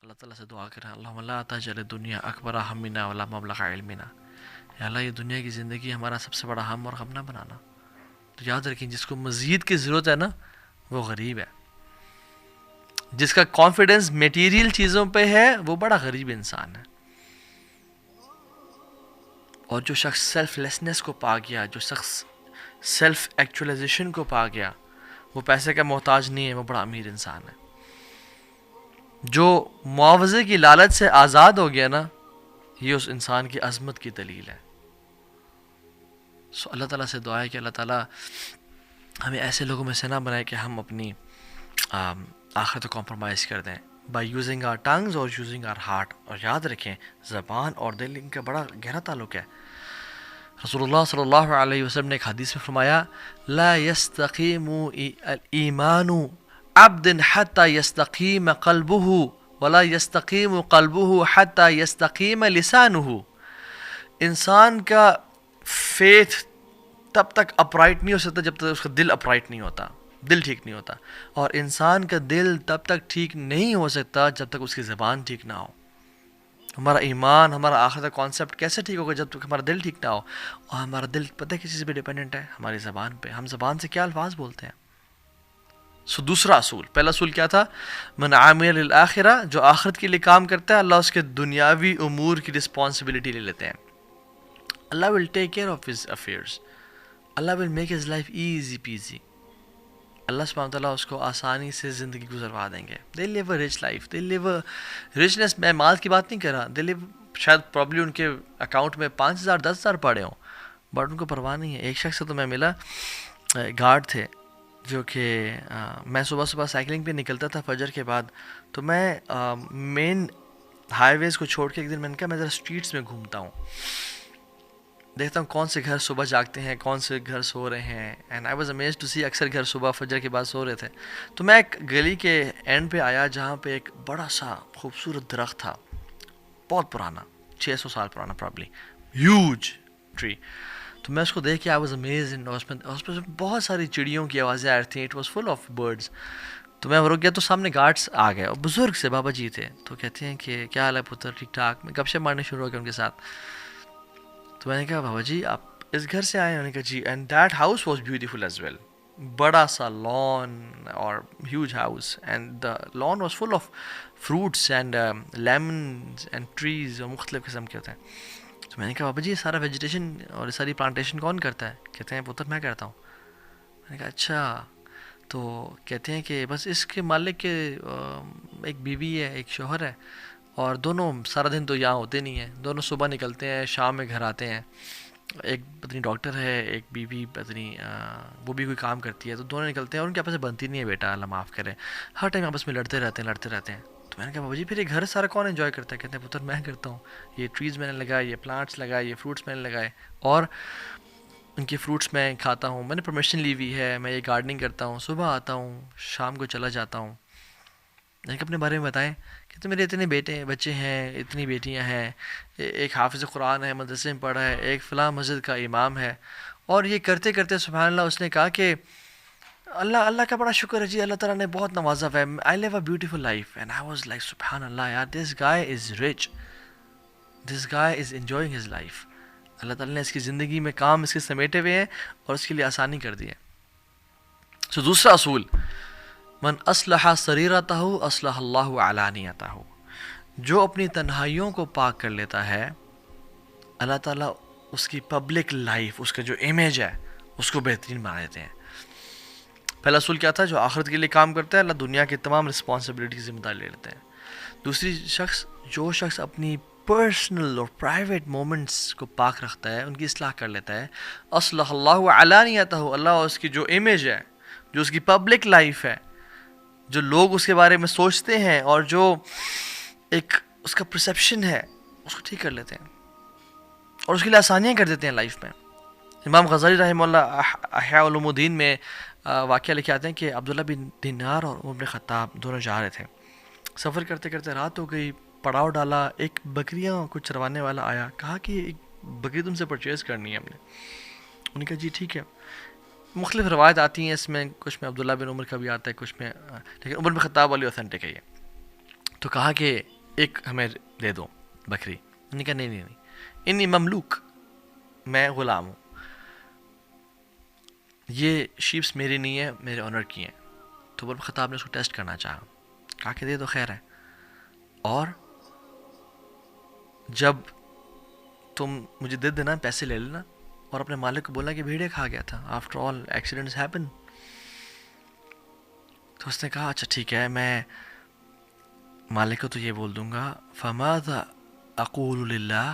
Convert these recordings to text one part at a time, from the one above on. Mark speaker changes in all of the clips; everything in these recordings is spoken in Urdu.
Speaker 1: اللہ تعالیٰ سے دعا کریں اللہم لا تجعل الدنیا اکبر ہمنا ولا مبلغ علمنا، یا اللہ یہ دنیا کی زندگی ہمارا سب سے بڑا ہم اور غم نہ بنانا۔ تو یاد رکھیں جس کو مزید کی ضرورت ہے نا وہ غریب ہے، جس کا کانفیڈنس میٹیریل چیزوں پہ ہے وہ بڑا غریب انسان ہے۔ اور جو شخص سیلف لیسنس کو پا گیا، جو شخص سیلف ایکچولائزیشن کو پا گیا، وہ پیسے کا محتاج نہیں ہے، وہ بڑا امیر انسان ہے۔ جو معاوضے کی لالچ سے آزاد ہو گیا نا، یہ اس انسان کی عظمت کی دلیل ہے۔ سو اللہ تعالیٰ سے دعا ہے کہ اللہ تعالیٰ ہمیں ایسے لوگوں میں سے نہ بنائے کہ ہم اپنی آخرت کو کمپرومائز کر دیں بائی یوزنگ آر ٹنگز اور یوزنگ آر ہارٹ۔ اور یاد رکھیں زبان اور دل ان کا بڑا گہرا تعلق ہے۔ رسول اللہ صلی اللہ علیہ وسلم نے ایک حدیث میں فرمایا لا يستقیم ایمان عبد حتی یستقیم قلبہ ولا یستقیم قلبہ حتی یستقیم لسانہ۔ انسان کا فیتھ تب تک اپرائٹ نہیں ہو سکتا جب تک اس کا دل اپرائٹ نہیں ہوتا، دل ٹھیک نہیں ہوتا، اور انسان کا دل تب تک ٹھیک نہیں ہو سکتا جب تک اس کی زبان ٹھیک نہ ہو۔ ہمارا ایمان، ہمارا آخرت کا کانسیپٹ کیسے ٹھیک ہوگا جب تک ہمارا دل ٹھیک نہ ہو؟ اور ہمارا دل پتہ کس چیز پہ ڈیپینڈنٹ ہے؟ ہماری زبان پہ۔ ہم زبان سے کیا الفاظ بولتے ہیں؟ سو دوسرا اصول، پہلا اصول کیا تھا؟ من عامل للآخرہ، جو آخرت کے لیے کام کرتا ہے اللہ اس کے دنیاوی امور کی رسپانسبلٹی لے لیتے ہیں۔ اللہ will take care of his affairs, اللہ will make his life easy peasy. اللہ سبحانہ وتعالیٰ اس کو آسانی سے زندگی گزروا دیں گے۔ They live a rich life, they live a richness. میں مال کی بات نہیں کر رہا، دے لیو، شاید پرابلی ان کے اکاؤنٹ میں 5,000 10,000 پڑے ہوں، بٹ ان کو پرواہ نہیں ہے۔ ایک شخص سے تو میں ملا، گارڈ تھے، جو کہ میں صبح صبح سائیکلنگ پہ نکلتا تھا فجر کے بعد، تو میں مین ہائی ویز کو چھوڑ کے ایک دن میں نے کہا میں ذرا اسٹریٹس میں گھومتا ہوں، دیکھتا ہوں کون سے گھر صبح جاگتے ہیں، کون سے گھر سو رہے ہیں۔ And I was amazed to see اکثر گھر صبح فجر کے بعد سو رہے تھے۔ تو میں ایک گلی کے اینڈ پہ آیا جہاں پہ ایک بڑا سا خوبصورت درخت تھا، بہت پرانا، 600 سال پرانا پرابلی، ہیوج ٹری۔ تو میں اس کو دیکھ کے آئی واز امیزڈ، اور اس پہ بہت ساری چڑیوں کی آوازیں آ رہی تھیں، it was full of birds. تو میں رک گیا تو سامنے گارڈس آ گئے اور بزرگ سے بابا جی تھے، تو کہتے ہیں کہ کیا حال ہے پتر، ٹھیک ٹھاک؟ میں گپ شپ مارنے شروع ہو گیا ان کے ساتھ۔ تو میں نے کہا بابا جی آپ اس گھر سے آئے ہیں؟ انہوں نے کہا جی، and that house was beautiful as well, بڑا سا لان اور huge house, and the lawn was full of fruits and lemons and trees, اور مختلف قسم کے ہوتے ہیں۔ تو میں نے کہا بابا جی یہ سارا ویجیٹیشن اور یہ ساری پلانٹیشن کون کرتا ہے؟ کہتے ہیں پتر میں کرتا ہوں۔ میں نے کہا اچھا، تو کہتے ہیں کہ بس اس کے مالک کے ایک بیوی ہے، ایک شوہر ہے، اور دونوں سارا دن تو یہاں ہوتے نہیں ہیں، دونوں صبح نکلتے ہیں شام میں گھر آتے ہیں۔ ایک پتنی ڈاکٹر ہے، ایک بیوی پتنی وہ بھی کوئی کام کرتی ہے، تو دونوں نکلتے ہیں اور ان کے آپس سے بنتی نہیں ہے، بیٹا اللہ معاف کرے، ہر ٹائم آپس میں لڑتے رہتے ہیں۔ تو میں نے کہا بابا جی پھر یہ گھر سارا کون انجوائے کرتا ہے؟ کہتے ہیں پتر میں کرتا ہوں، یہ ٹریز میں نے لگائے، یہ پلانٹس لگائے، یہ فروٹس میں نے لگائے، اور ان کے فروٹس میں کھاتا ہوں، میں نے پرمیشن لی ہوئی ہے، میں یہ گارڈننگ کرتا ہوں، صبح آتا ہوں شام کو چلا جاتا ہوں۔ میں اپنے بارے میں بتائیں کہ تو میرے اتنے بچے ہیں، اتنی بیٹیاں ہیں، ایک حافظ قرآن ہے، مدرسے میں پڑھا ہے، ایک فلاں مسجد کا امام ہے، اور یہ کرتے کرتے سبحان اللہ اس نے کہا کہ اللہ کا بڑا شکر ہے جی، اللہ تعالیٰ نے بہت نوازا ہے، I live a beautiful life. And I was like سبحان اللہ یار، this guy is rich, this guy is enjoying his life. اللہ تعالیٰ نے اس کی زندگی میں کام اس کے سمیٹے ہوئے ہیں اور اس کے لیے آسانی کر دی ہے۔ سو دوسرا اصول، من اصلح سریرتہ اصلح اللہ علانیتہ، جو اپنی تنہائیوں کو پاک کر لیتا ہے اللہ تعالیٰ اس کی پبلک لائف، اس کا جو امیج ہے اس کو بہترین بنا دیتے ہیں۔ پہلا اصول کیا تھا؟ جو آخرت کے لیے کام کرتا ہے اللہ دنیا کی تمام رسپانسبلٹی کی ذمہ داری لے لیتے ہیں۔ دوسری جو شخص اپنی پرسنل اور پرائیویٹ مومنٹس کو پاک رکھتا ہے، ان کی اصلاح کر لیتا ہے، اصلح اللہ علانیتہ، اللہ اس کی جو امیج ہے، جو اس کی پبلک لائف ہے، جو لوگ اس کے بارے میں سوچتے ہیں، اور جو ایک اس کا پرسیپشن ہے، اس کو ٹھیک کر لیتے ہیں اور اس کے لیے آسانیاں کر دیتے ہیں لائف میں۔ امام غزالی رحمہ اللہ احیاء علوم الدین میں واقعہ لکھے آتے ہیں کہ عبداللہ بن دینار اور عمر بن خطاب دونوں جا رہے تھے، سفر کرتے کرتے رات ہو گئی، پڑاؤ ڈالا، ایک بکریاں کو چروانے والا آیا، کہا کہ ایک بکری تم سے پرچیز کرنی ہے ہم نے۔ انہوں نے کہا جی ٹھیک ہے۔ مختلف روایت آتی ہیں اس میں، کچھ میں عبداللہ بن عمر کا بھی آتا ہے، کچھ میں، لیکن عمر بن خطاب والی اوتھینٹک ہے یہ۔ تو کہا کہ ایک ہمیں دے دو بکری. انہوں نے کہا نہیں نہیں نہیں, انی مملوک, میں غلام ہوں, یہ شیپس میری نہیں ہے, میرے آنر کی ہیں. تو عمر بن خطاب نے اس کو ٹیسٹ کرنا چاہا, کہا کہ دے دو خیر ہے, اور جب تم مجھے دے دینا, پیسے لے لینا, اور اپنے مالک کو بولنا کہ بھیڑے کھا گیا تھا, آفٹر آل ایکسیڈنٹس ہیپن. تو اس نے کہا اچھا ٹھیک ہے, میں مالک کو تو یہ بول دوں گا, فماذا اقول للہ,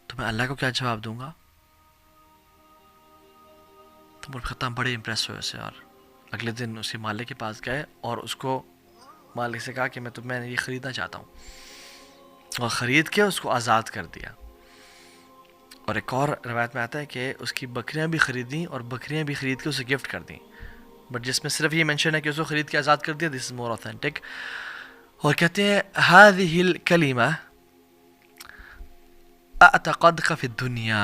Speaker 1: تو میں اللہ کو کیا جواب دوں گا. تو عمر بن خطاب بڑے امپریس ہوئے اسے, اور اگلے دن اسی مالک کے پاس گئے اور اس کو مالک سے کہا کہ میں یہ خریدنا چاہتا ہوں, اور خرید کے اس کو آزاد کر دیا. اور ایک اور روایت میں آتا ہے کہ اس کی بکریاں بھی خریدیں اور بکریاں بھی خرید کے اسے گفٹ کر دیں, بٹ جس میں صرف یہ مینشن ہے کہ اس کو خرید کے آزاد کر دیا, دس از مور اوتھینٹک. اور کہتے ہیں هذه الكلمة اعتقدك في الدنيا,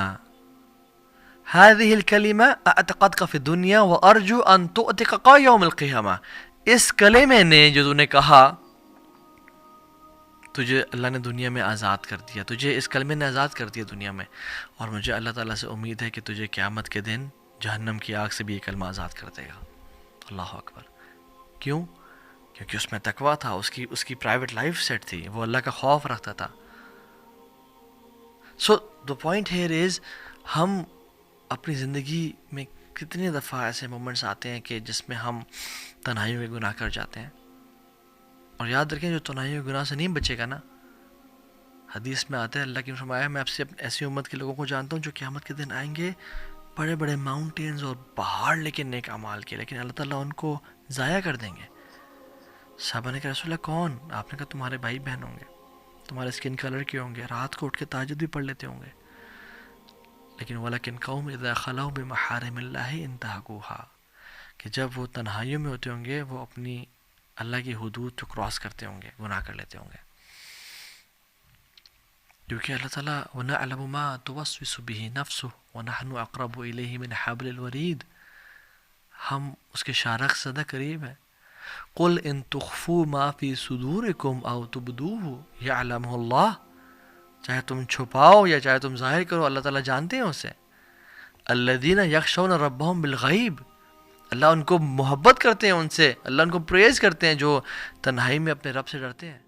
Speaker 1: هذه الكلمة اعتقدك في الدنيا وارجو ان تؤتقك يوم القيامة. اس کلمے نے جو تو نے کہا, تجھے اللہ نے دنیا میں آزاد کر دیا, تجھے اس کلمے نے آزاد کر دیا دنیا میں, اور مجھے اللہ تعالیٰ سے امید ہے کہ تجھے قیامت کے دن جہنم کی آگ سے بھی یہ کلمہ آزاد کر دے گا. اللہ اکبر. کیوں؟ کیونکہ اس میں تقویٰ تھا, اس کی پرائیویٹ لائف سیٹ تھی, وہ اللہ کا خوف رکھتا تھا. سو دا پوائنٹ ہیئر از, ہم اپنی زندگی میں کتنی دفعہ ایسے مومنٹس آتے ہیں کہ جس میں ہم تنہائیوں کے گناہ کر جاتے ہیں, اور یاد رکھیں جو تنہائیوں کے گناہ سے نہیں بچے گا نا, حدیث میں آتا ہے اللہ کی فرمایا میں آپ سے ایسی امت کے لوگوں کو جانتا ہوں جو قیامت کے دن آئیں گے بڑے بڑے ماؤنٹینز اور پہاڑ لیکن نیک اعمال کے, لیکن اللہ تعالیٰ ان کو ضائع کر دیں گے. صحابہ نے کہا رسول اللہ کون؟ آپ نے کہا تمہارے بھائی بہن ہوں گے, تمہارے اسکن کلر کے ہوں گے, رات کو اٹھ کے تہجد بھی پڑھ لیتے ہوں گے, لیکن وَلَكِنْ قَوْمٌ إِذَا خَلَوْا بِمَحَارِمِ اللَّهِ انْتَهَكُوهَا, کہ جب وہ تنہائیوں میں ہوتے ہوں گے وہ اپنی اللہ کی حدود کو کراس کرتے ہوں گے, گناہ کر لیتے ہوں گے. کیونکہ اللہ تعالیٰ وَنَعْلَمُ مَا تُوَسْوِسُ بِهِ نَفْسُهُ وَنَحْنُ أَقْرَبُ إِلَيْهِ مِنْ حَبْلِ الْوَرِيدِ, ہم اس کے شارخ سے زیادہ قریب ہیں. قُلْ إِن تُخْفُوا مَا فِي صُدُورِكُمْ أَوْ تُبْدُوهُ يَعْلَمُهُ اللَّهُ, چاہے تم چھپاؤ یا چاہے تم ظاہر کرو, اللہ تعالیٰ جانتے ہیں اسے. الَّذِينَ يَخْشَوْنَ رَبَّهُمْ بِالْغَيْبِ, اللہ ان کو محبت کرتے ہیں ان سے, اللہ ان کو پریز کرتے ہیں جو تنہائی میں اپنے رب سے ڈرتے ہیں.